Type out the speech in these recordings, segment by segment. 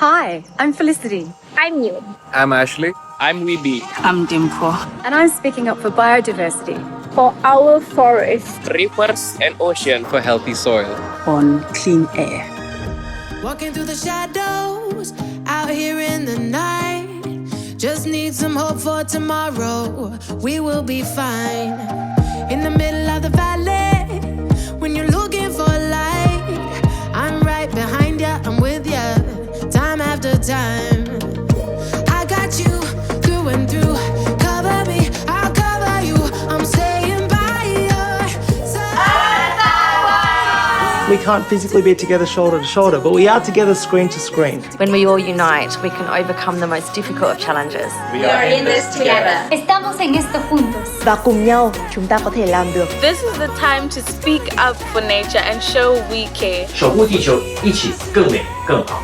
Hi, I'm Felicity. I'm New. I'm Ashley. I'm Weeby. I'm Dimple. And I'm speaking up for biodiversity. For our forests, Rivers and ocean. For healthy soil. On clean air. Walking through the shadows, out here in the night. Just need some hope for tomorrow. We will be fine. In the middle of the valley, when you're looking for light, I'm right behind ya, I'm with ya, time after time. I got you through and through. Cover me, I'll cover you. I'm staying by your side. We can't physically be together shoulder to shoulder, but we are together screen to screen. When we all unite, we can overcome the most difficult of challenges. We are in this together. Estamos en esto juntos. Và cùng nhau, chúng ta có thể làm được. This is the time to speak up for nature and show we care. 守护地球，一起更美更好。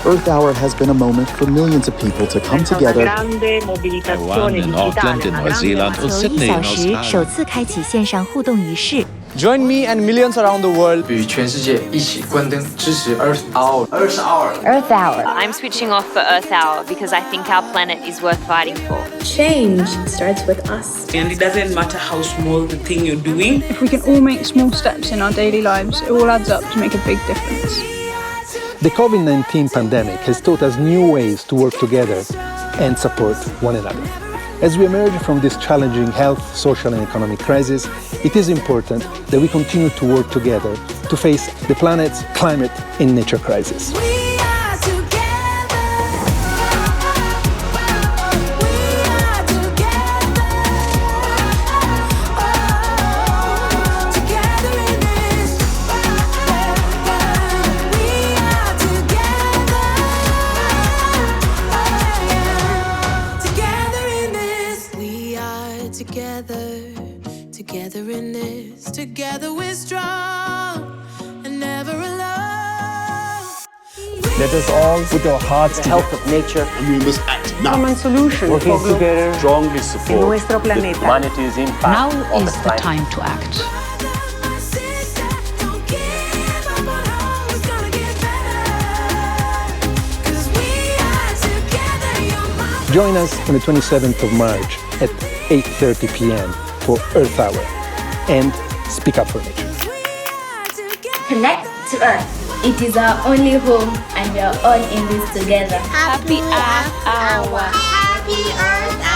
Earth Hour has been a moment for millions of people to come together. Taiwan and Auckland in New Zealand or Sydney in Australia. 首次开启线上互动仪式。 Join me and millions around the world. 与全世界一起关灯，支持 Earth Hour。Earth Hour. Earth Hour. I'm switching off for Earth Hour because I think our planet is worth fighting for. Change starts with us. And it doesn't matter how small the thing you're doing. If we can all make small steps in our daily lives, it all adds up to make a big difference. The COVID-19 pandemic has taught us new ways to work together and support one another. As we emerge from this challenging health, social and economic crisis, it is important that we continue to work together to face the planet's climate and nature crisis. Together in this, together we're strong and never alone. Let us all put our hearts to the health of nature. And we must act now. Common solution. Working together, strongly support nuestro planeta. humanity's impact. Now on is the planet. time to act. Join us on the 27th of March at 8:30 p.m. for Earth Hour and Speak Up for Nature. Connect to Earth. It is our only home and we are all in this together. Happy Earth Hour. Happy Earth Hour.